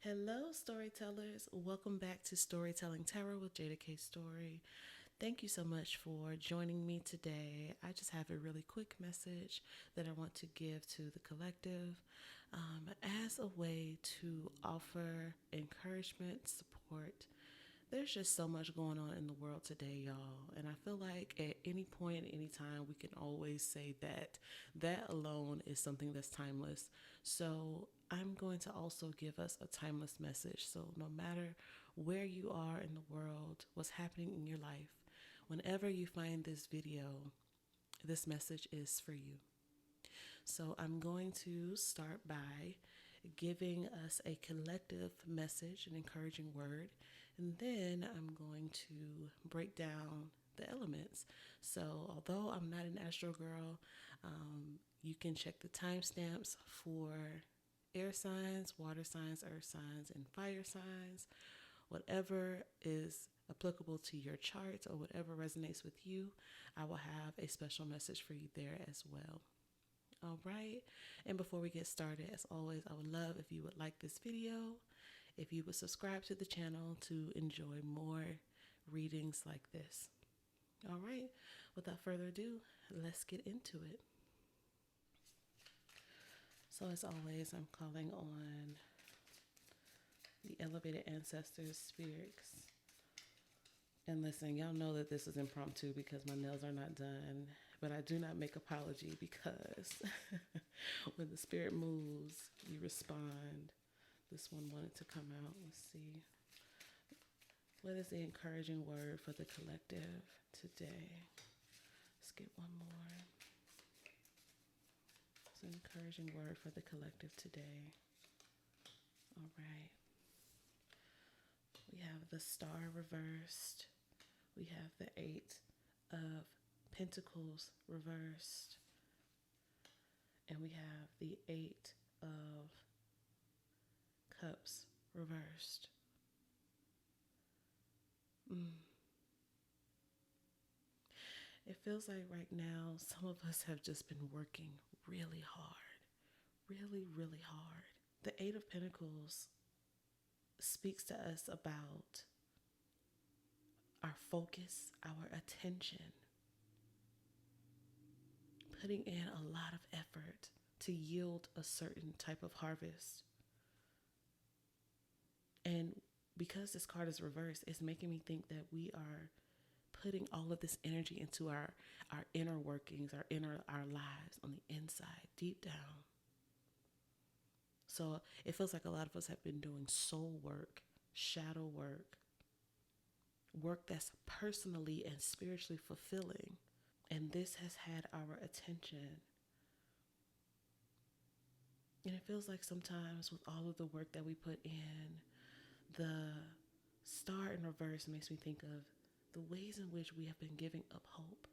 Hello, storytellers. Welcome back to Storytelling Tarot with Jeida K. Storey. Thank you so much for joining me today. I just have a really quick message that I want to give to the collective as a way to offer encouragement, support. There's just so much going on in the world today, y'all. And I feel like at any point, any time, we can always say that that alone is something that's timeless. So I'm going to also give us a timeless message. So no matter where you are in the world, what's happening in your life, whenever you find this video, this message is for you. So I'm going to start by giving us a collective message, an encouraging word, and then I'm going to break down the elements. So although I'm not an astro girl, you can check the timestamps for air signs, water signs, earth signs, and fire signs. Whatever is applicable to your chart or whatever resonates with you, I will have a special message for you there as well. All right. And before we get started, as always, I would love if you would like this video, if you would subscribe to the channel to enjoy more readings like this. All right. Without further ado, let's get into it. So as always, I'm calling on the elevated ancestors, spirits. And listen, y'all know that this is impromptu because my nails are not done. But I do not make apology because when the spirit moves, you respond. This one wanted to come out. Let's see. What is the encouraging word for the collective today? Let's get one more. It's an encouraging word for the collective today. All right. We have the star reversed. We have the 8 of Pentacles reversed. And we have the 8 of Cups reversed. It feels like right now some of us have just been working really hard. Really, really hard. The 8 of Pentacles speaks to us about our focus, our attention, putting in a lot of effort to yield a certain type of harvest. And because this card is reversed, it's making me think that we are putting all of this energy into our inner workings, our lives on the inside, deep down. So it feels like a lot of us have been doing soul work, shadow work, work that's personally and spiritually fulfilling. And this has had our attention. And it feels like sometimes with all of the work that we put in, the star in reverse makes me think of the ways in which we have been giving up hope,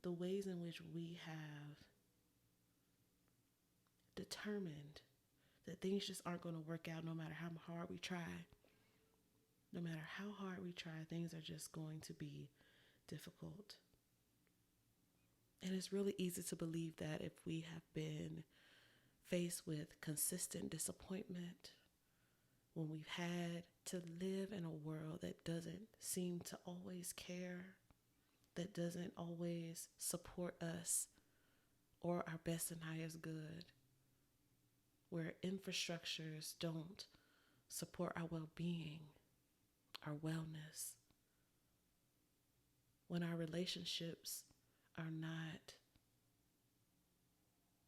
the ways in which we have determined that things just aren't going to work out no matter how hard we try. No matter how hard we try, things are just going to be difficult. And it's really easy to believe that if we have been faced with consistent disappointment, when we've had to live in a world that doesn't seem to always care, that doesn't always support us or our best and highest good, where infrastructures don't support our well-being, our wellness, when our relationships are not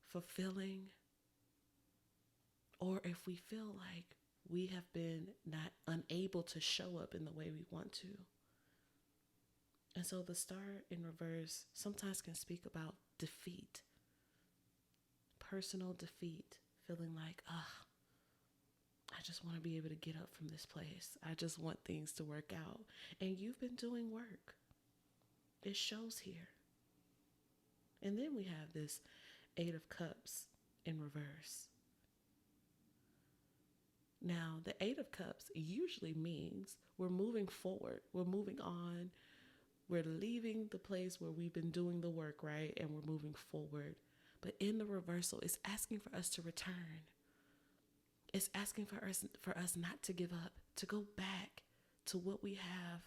fulfilling, or if we feel like we have been not unable to show up in the way we want to. And so the star in reverse sometimes can speak about defeat, personal defeat, feeling like, I just want to be able to get up from this place. I just want things to work out. And you've been doing work. It shows here. And then we have this 8 of Cups in reverse. Now, the 8 of Cups usually means we're moving forward. We're moving on. We're leaving the place where we've been doing the work, right? And we're moving forward. But in the reversal, it's asking for us to return. It's asking for us not to give up, to go back to what we have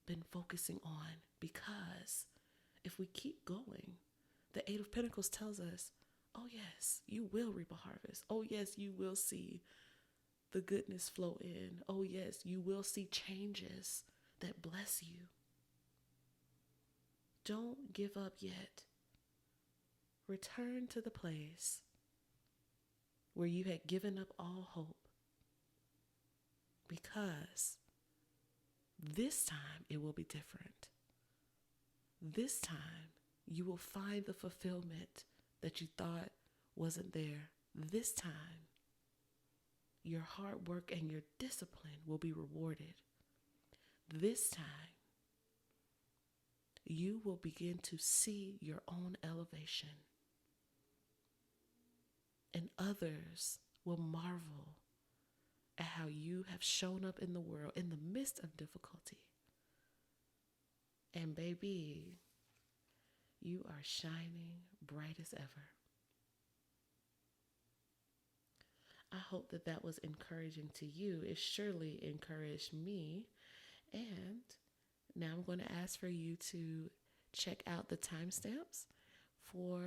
been focusing on. Because if we keep going, the Eight of Pentacles tells us, oh yes, you will reap a harvest. Oh yes, you will see the goodness flow in. Oh yes, you will see changes that bless you. Don't give up yet. Return to the place where you had given up all hope, because this time it will be different. This time you will find the fulfillment that you thought wasn't there. This time your hard work and your discipline will be rewarded. This time you will begin to see your own elevation, and others will marvel at how you have shown up in the world in the midst of difficulty. And baby, you are shining bright as ever. I hope that that was encouraging to you. It surely encouraged me. And now I'm going to ask for you to check out the timestamps for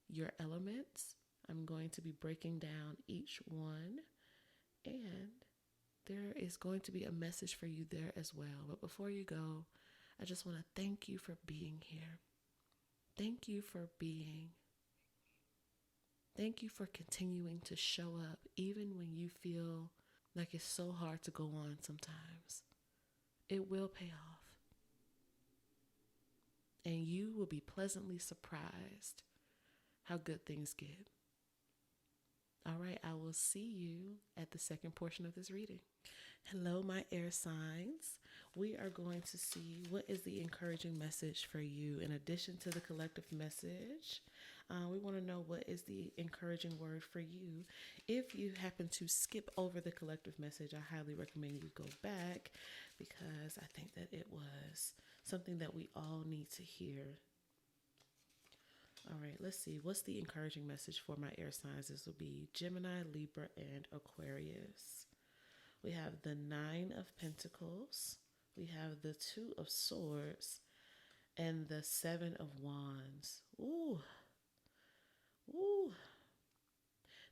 your elements. I'm going to be breaking down each one, and there is going to be a message for you there as well. But before you go, I just want to thank you for being here. Thank you for being. Thank you for continuing to show up even when you feel like it's so hard to go on sometimes. It will pay off. And you will be pleasantly surprised how good things get. All right, I will see you at the second portion of this reading. Hello, my air signs. We are going to see what is the encouraging message for you in addition to the collective message. We want to know what is the encouraging word for you. If you happen to skip over the collective message, I highly recommend you go back, because I think that it was something that we all need to hear. All right, let's see. What's the encouraging message for my air signs? This will be Gemini, Libra, and Aquarius. We have the Nine of Pentacles. We have the Two of Swords and the Seven of Wands. Ooh.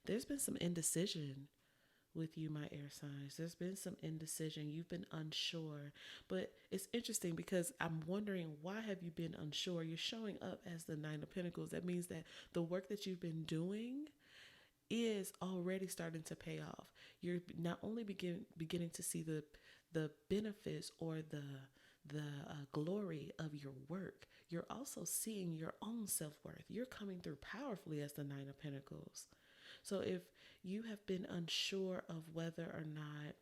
There's been some indecision with you, my air signs. There's been some indecision. You've been unsure. But it's interesting because I'm wondering, why have you been unsure? You're showing up as the Nine of Pentacles. That means that the work that you've been doing is already starting to pay off. You're not only beginning to see the benefits or the glory of your work, you're also seeing your own self-worth. You're coming through powerfully as the Nine of Pentacles. So if you have been unsure of whether or not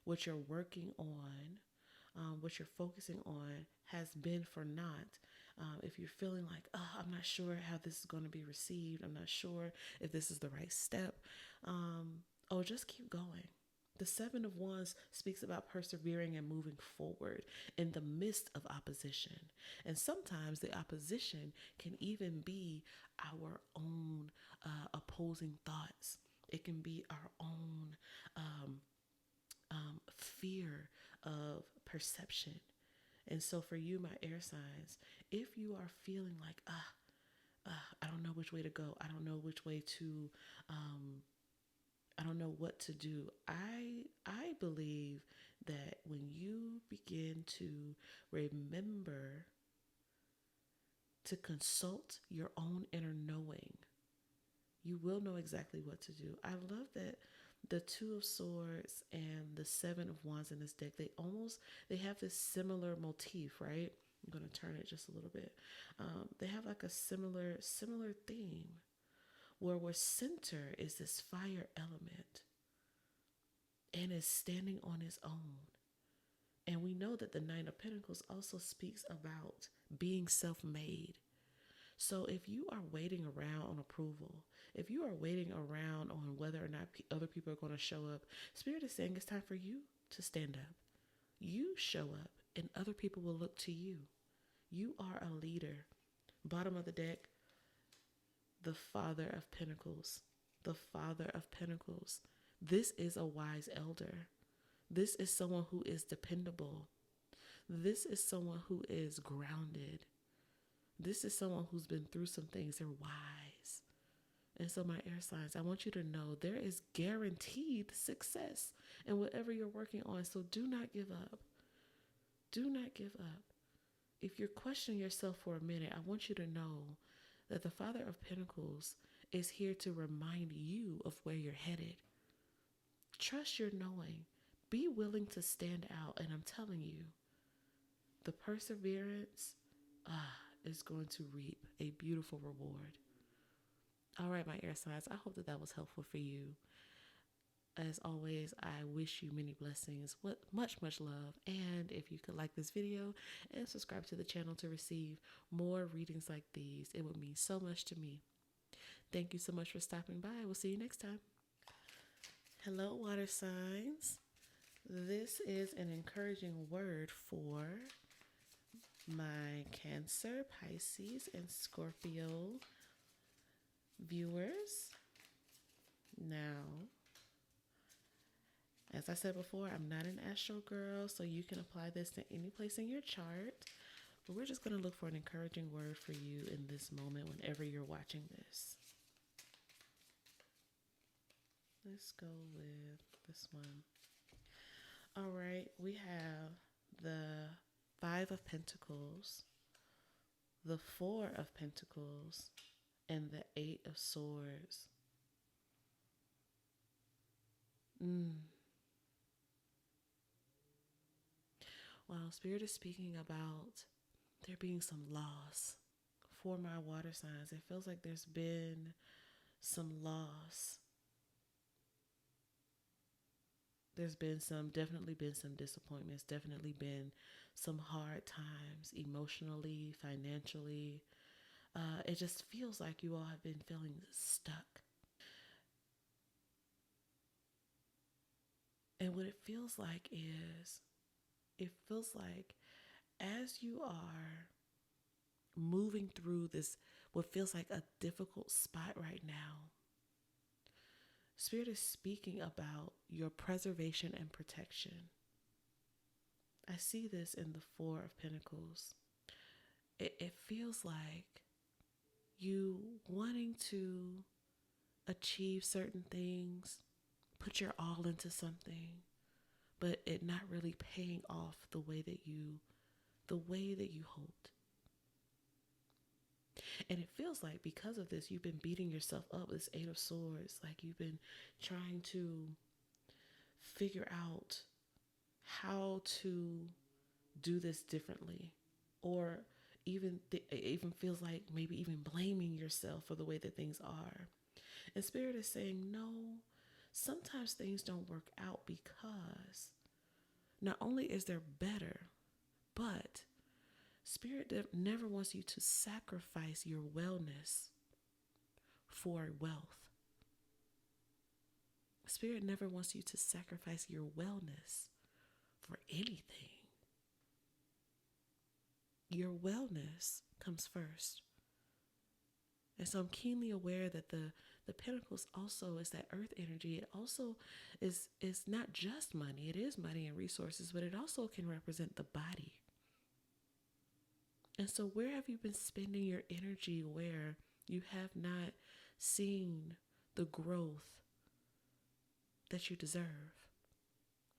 what you're working on, what you're focusing on has been for naught, if you're feeling like, oh, I'm not sure how this is going to be received, I'm not sure if this is the right step, just keep going. The Seven of Wands speaks about persevering and moving forward in the midst of opposition. And sometimes the opposition can even be our own opposing thoughts. It can be our own fear of perception. And so for you, my air signs, if you are feeling like, I don't know which way to go, I don't know which way to, I don't know what to do. I believe that when you begin to remember to consult your own inner knowing, you will know exactly what to do. I love that the Two of Swords and the Seven of Wands in this deck, they have this similar motif, right? I'm going to turn it just a little bit. They have like a similar theme, where center is this fire element and is standing on its own. And we know that the Nine of Pentacles also speaks about being self-made. So if you are waiting around on approval, if you are waiting around on whether or not other people are going to show up, Spirit is saying it's time for you to stand up. You show up and other people will look to you. You are a leader. Bottom of the deck, the Father of Pentacles. The Father of Pentacles This is a wise elder. This is someone who is dependable. This is someone who is grounded. This is someone who's been through some things. They're wise. And so, my air signs, I want you to know there is guaranteed success in whatever you're working on. So do not give up. Do not give up. If you're questioning yourself for a minute, I want you to know that the Father of Pentacles is here to remind you of where you're headed. Trust your knowing. Be willing to stand out. And I'm telling you, the perseverance is going to reap a beautiful reward. All right, my air signs, I hope that was helpful for you. As always, I wish you many blessings, much love. And if you could like this video and subscribe to the channel to receive more readings like these, it would mean so much to me. Thank you so much for stopping by. We'll see you next time. Hello, water signs. This is an encouraging word for my Cancer, Pisces, and Scorpio viewers. Now, as I said before, I'm not an astro girl, so you can apply this to any place in your chart. But we're just going to look for an encouraging word for you in this moment whenever you're watching this. Let's go with this one. All right, we have the Five of Pentacles, the Four of Pentacles, and the Eight of Swords. Well, Spirit is speaking about there being some loss for my water signs. It feels like there's been some loss. There's definitely been some disappointments, definitely been some hard times emotionally, financially. It just feels like you all have been feeling stuck. And what it feels like is, it feels like as you are moving through this, what feels like a difficult spot right now, Spirit is speaking about your preservation and protection. I see this in the Four of Pentacles. It feels like you wanting to achieve certain things, put your all into something, but it not really paying off the way that you hoped. And it feels like because of this, you've been beating yourself up, this Eight of Swords, like you've been trying to figure out how to do this differently, or it even feels like maybe even blaming yourself for the way that things are. And Spirit is saying, no, sometimes things don't work out because not only is there better, but Spirit never wants you to sacrifice your wellness for wealth. Spirit never wants you to sacrifice your wellness for anything. Your wellness comes first. And so I'm keenly aware that the Pentacles also is that earth energy. It also is not just money. It is money and resources, but it also can represent the body. And so where have you been spending your energy where you have not seen the growth that you deserve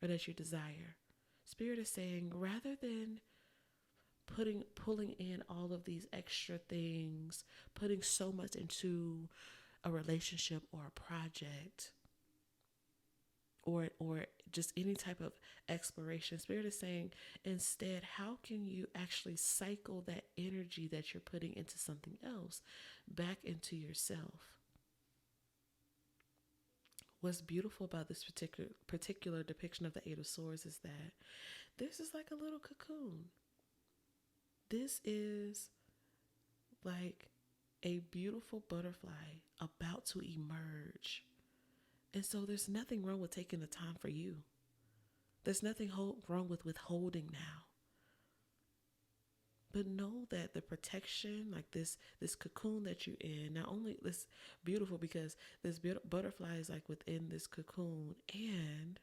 or that you desire? Spirit is saying, rather than pulling in all of these extra things, putting so much into a relationship or a project, or just any type of exploration, Spirit is saying, instead, how can you actually cycle that energy that you're putting into something else back into yourself? What's beautiful about this particular depiction of the Eight of Swords is that this is like a little cocoon. This is like a beautiful butterfly about to emerge. And so there's nothing wrong with taking the time for you. There's nothing wrong with withholding now. But know that the protection, like this cocoon that you're in, not only this beautiful because this butterfly is like within this cocoon and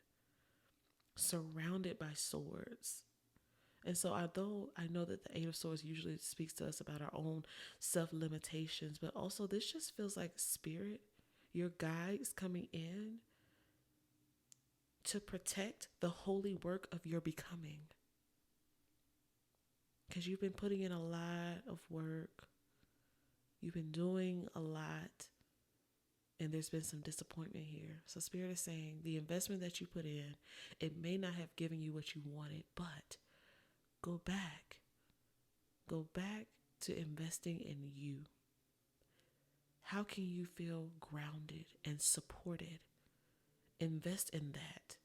surrounded by swords. And so, although I know that the Eight of Swords usually speaks to us about our own self limitations, but also this just feels like spirit, your guides coming in to protect the holy work of your becoming. Because you've been putting in a lot of work, you've been doing a lot, and there's been some disappointment here. So Spirit is saying the investment that you put in, it may not have given you what you wanted, but go back. Go back to investing in you. How can you feel grounded and supported? Invest in that.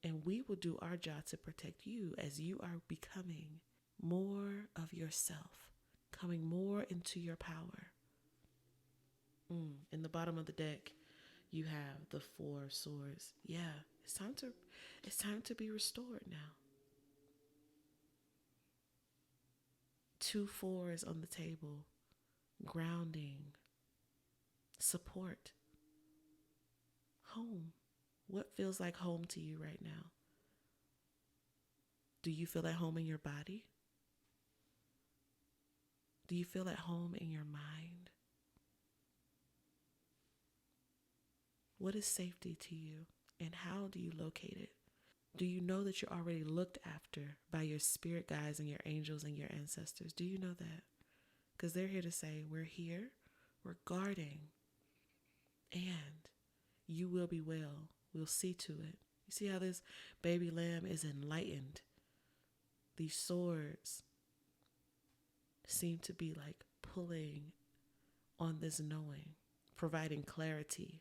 And we will do our job to protect you as you are becoming more of yourself, coming more into your power. In the bottom of the deck, you have the Four of Swords. Yeah, it's time to be restored now. 2 fours on the table, grounding, support, home. What feels like home to you right now? Do you feel at home in your body? Do you feel at home in your mind? What is safety to you, and how do you locate it? Do you know that you're already looked after by your spirit guides and your angels and your ancestors? Do you know that? Because they're here to say, we're here, we're guarding, and you will be well. We'll see to it. You see how this baby lamb is enlightened? These swords seem to be like pulling on this knowing, providing clarity.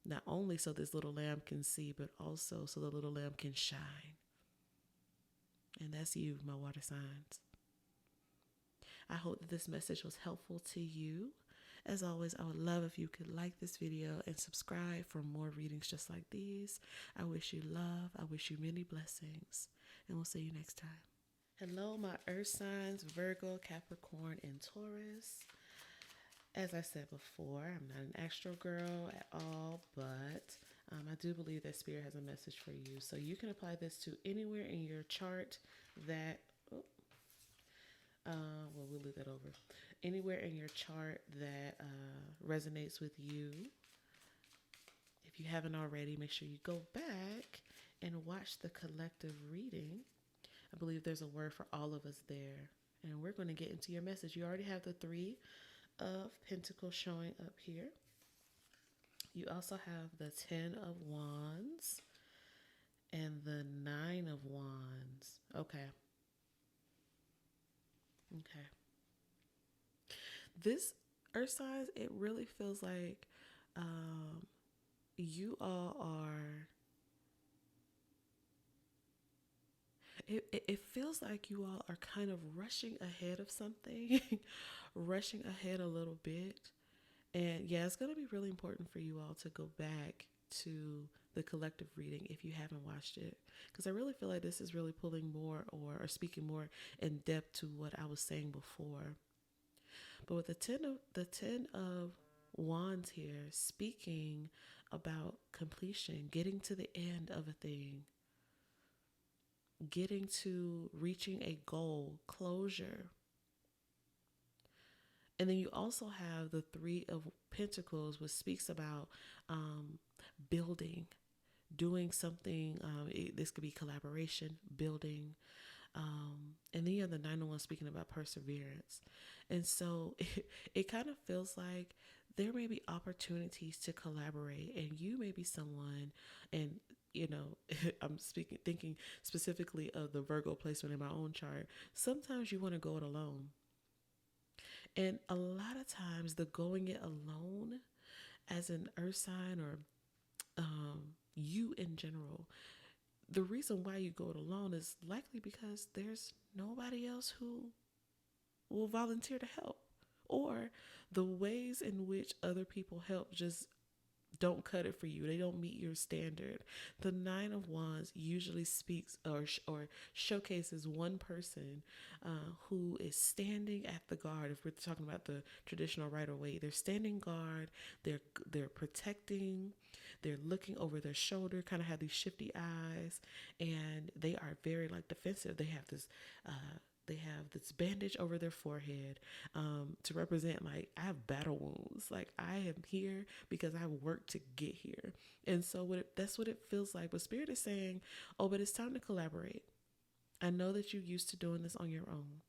Not only so this little lamb can see, but also so the little lamb can shine. And that's you, my water signs. I hope that this message was helpful to you. As always, I would love if you could like this video and subscribe for more readings just like these. I wish you love. I wish you many blessings. And we'll see you next time. Hello, my earth signs, Virgo, Capricorn, and Taurus. As I said before, I'm not an astro girl at all, but I do believe that Spirit has a message for you. So you can apply this to anywhere in your chart that, we'll leave that over. Anywhere in your chart that resonates with you. If you haven't already, make sure you go back and watch the collective reading. I believe there's a word for all of us there. And we're going to get into your message. You already have the 3 of Pentacles showing up here. You also have the 10 of Wands and the 9 of Wands. Okay. This earth signs, it really feels like you all are, it feels like you all are kind of rushing ahead of something, rushing ahead a little bit. And yeah, it's going to be really important for you all to go back to the collective reading if you haven't watched it, because I really feel like this is really pulling more or speaking more in depth to what I was saying before. But with the 10 of Wands here, speaking about completion, getting to the end of a thing, getting to reaching a goal, closure. And then you also have the 3 of Pentacles, which speaks about building, doing something. This could be collaboration, building. And then you have the 9 of Wands speaking about perseverance. And so it kind of feels like there may be opportunities to collaborate, and you may be someone, and I'm thinking specifically of the Virgo placement in my own chart. Sometimes you want to go it alone. And a lot of times the going it alone as an earth sign or you in general, the reason why you go it alone is likely because there's nobody else who will volunteer to help, or the ways in which other people help just don't cut it for you. They don't meet your standard. The Nine of Wands usually speaks or showcases one person who is standing at the guard. If we're talking about the traditional Rider Waite, they're standing guard. They're protecting. They're looking over their shoulder. Kind of have these shifty eyes, and they are very like defensive. They have this. They have this bandage over their forehead to represent, like, I have battle wounds. Like, I am here because I worked to get here. And so that's what it feels like. But Spirit is saying, oh, but it's time to collaborate. I know that you're used to doing this on your own.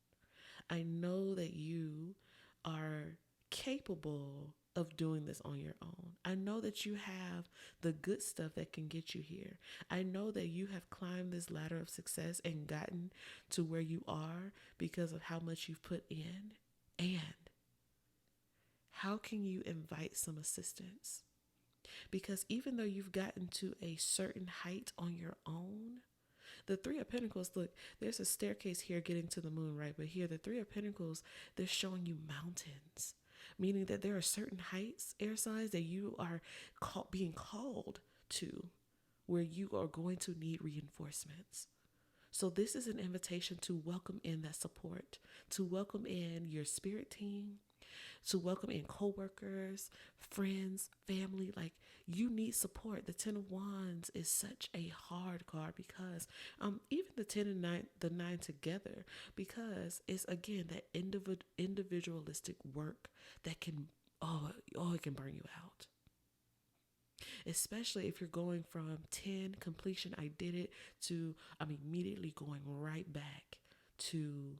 I know that you are capable of doing this on your own. I know that you have the good stuff that can get you here. I know that you have climbed this ladder of success and gotten to where you are because of how much you've put in. And how can you invite some assistance? Because even though you've gotten to a certain height on your own, the Three of Pentacles, look, there's a staircase here getting to the moon, right? But here, the Three of Pentacles, they're showing you mountains, meaning that there are certain heights, air signs, that you are being called to, where you are going to need reinforcements. So this is an invitation to welcome in that support, to welcome in your spirit team, to welcome in coworkers, friends, family. Like, you need support. The Ten of Wands is such a hard card because even the 10 and 9, the 9 together, because it's, again, that individualistic work that can, it can burn you out. Especially if you're going from 10, completion, I did it, to I'm immediately going right back to,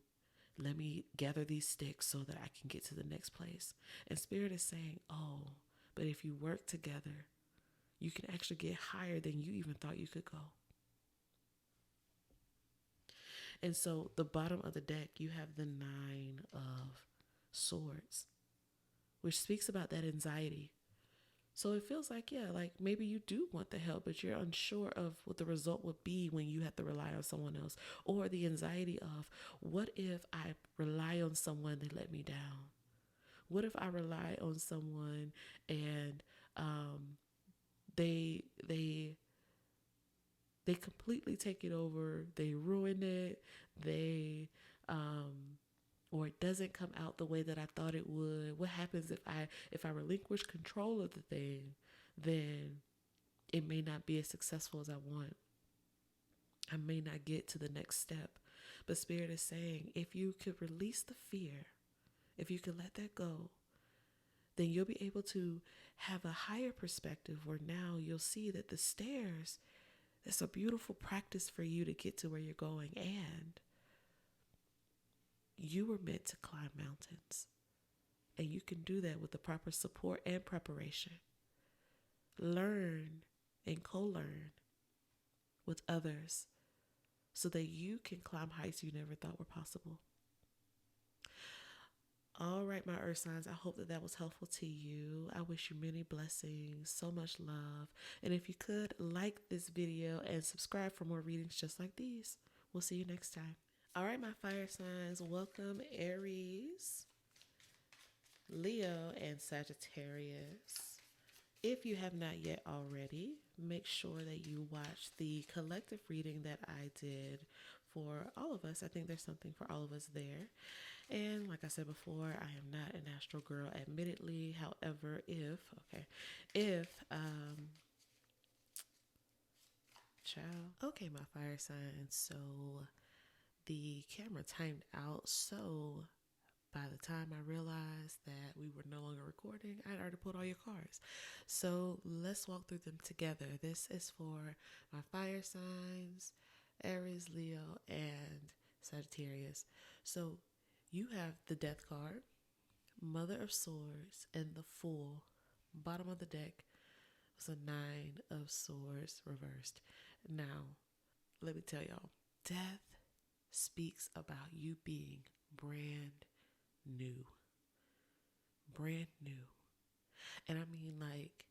let me gather these sticks so that I can get to the next place. And Spirit is saying, oh, but if you work together, you can actually get higher than you even thought you could go. And so the bottom of the deck, you have the 9 of Swords, which speaks about that anxiety. So it feels like, yeah, like maybe you do want the help, but you're unsure of what the result would be when you have to rely on someone else, or the anxiety of, what if I rely on someone, they let me down? What if I rely on someone and they completely take it over, they ruin it, or it doesn't come out the way that I thought it would? What happens if I relinquish control of the thing? Then it may not be as successful as I want. I may not get to the next step. But Spirit is saying, if you could release the fear, if you could let that go, then you'll be able to have a higher perspective, where now you'll see that the stairs, it's a beautiful practice for you to get to where you're going. And you were meant to climb mountains, and you can do that with the proper support and preparation. Learn and co-learn with others so that you can climb heights you never thought were possible. All right, my earth signs, I hope that was helpful to you. I wish you many blessings, so much love. And if you could, like this video and subscribe for more readings just like these. We'll see you next time. All right, my fire signs, welcome Aries, Leo, and Sagittarius. If you have not yet already, make sure that you watch the collective reading that I did for all of us. I think there's something for all of us there. And like I said before, I am not an astro girl, admittedly. However, okay, my fire signs. So the camera timed out. So by the time I realized that we were no longer recording, I'd already pulled all your cards. So let's walk through them together. This is for my fire signs, Aries, Leo, and Sagittarius. So you have the Death card, Mother of Swords, and the Fool. Bottom of the deck was a 9 of Swords reversed. Now, let me tell y'all, death speaks about you being brand new. Brand new. And I mean, like,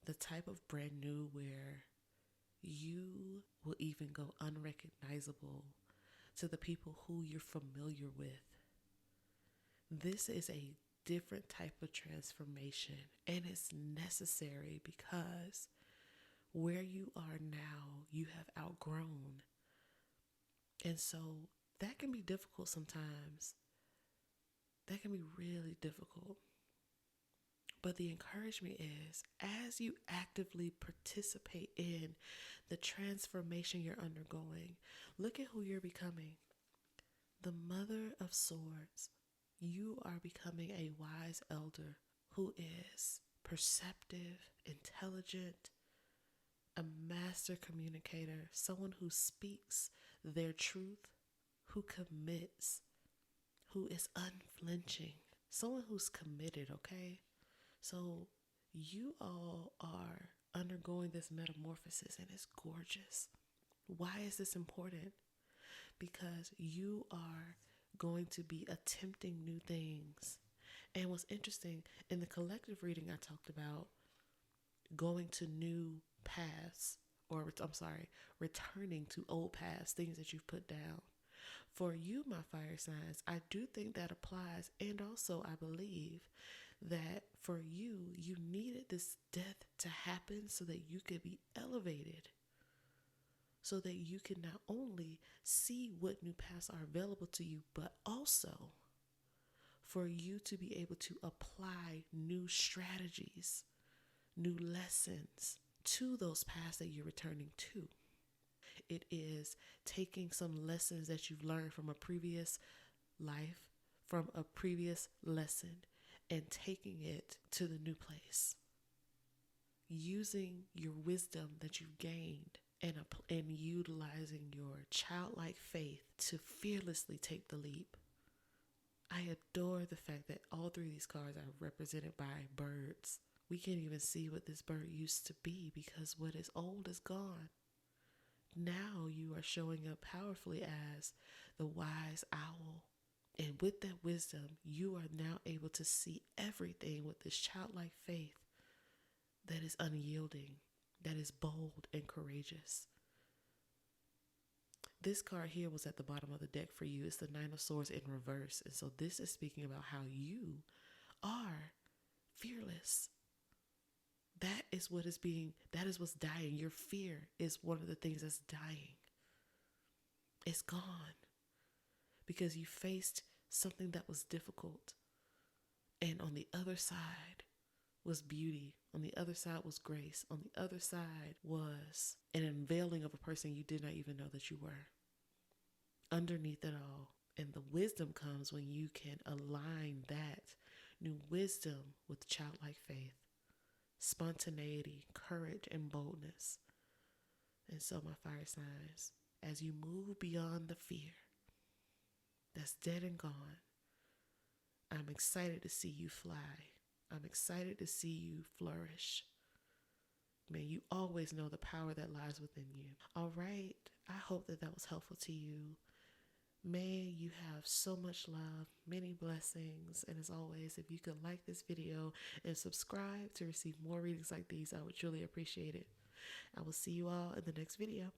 the type of brand new where you will even go unrecognizable to the people who you're familiar with. This is a different type of transformation, and it's necessary because where you are now, you have outgrown. And so that can be difficult sometimes. That can be really difficult. But the encouragement is, as you actively participate in the transformation you're undergoing, look at who you're becoming. The Mother of Swords. You are becoming a wise elder who is perceptive, intelligent, a master communicator, someone who speaks their truth, who commits, who is unflinching, someone who's committed, okay? So you all are undergoing this metamorphosis and it's gorgeous. Why is this important? Because you are going to be attempting new things. And what's interesting, in the collective reading, I talked about going to new paths, or I'm sorry, returning to old paths, things that you've put down. For you, my fire signs, I do think that applies. And also, I believe that for you, you needed this death to happen so that you could be elevated, so that you can not only see what new paths are available to you, but also for you to be able to apply new strategies, new lessons to those paths that you're returning to. It is taking some lessons that you've learned from a previous life, from a previous lesson, and taking it to the new place. Using your wisdom that you've gained and utilizing your childlike faith to fearlessly take the leap. I adore the fact that all three of these cards are represented by birds. We can't even see what this bird used to be because what is old is gone. Now you are showing up powerfully as the wise owl. And with that wisdom, you are now able to see everything with this childlike faith that is unyielding, that is bold and courageous. This card here was at the bottom of the deck for you. It's the Nine of Swords in reverse. And so this is speaking about how you are fearless. That is what's dying. Your fear is one of the things that's dying. It's gone because you faced something that was difficult. And on the other side was beauty. On the other side was grace. On the other side was an unveiling of a person you did not even know that you were. Underneath it all. And the wisdom comes when you can align that new wisdom with childlike faith, spontaneity, courage, and boldness. And so, my fire signs, as you move beyond the fear that's dead and gone, I'm excited to see you fly. I'm excited to see you flourish. May you always know the power that lies within you. All right. I hope that was helpful to you. May you have so much love, many blessings. And as always, if you could like this video and subscribe to receive more readings like these, I would truly appreciate it. I will see you all in the next video.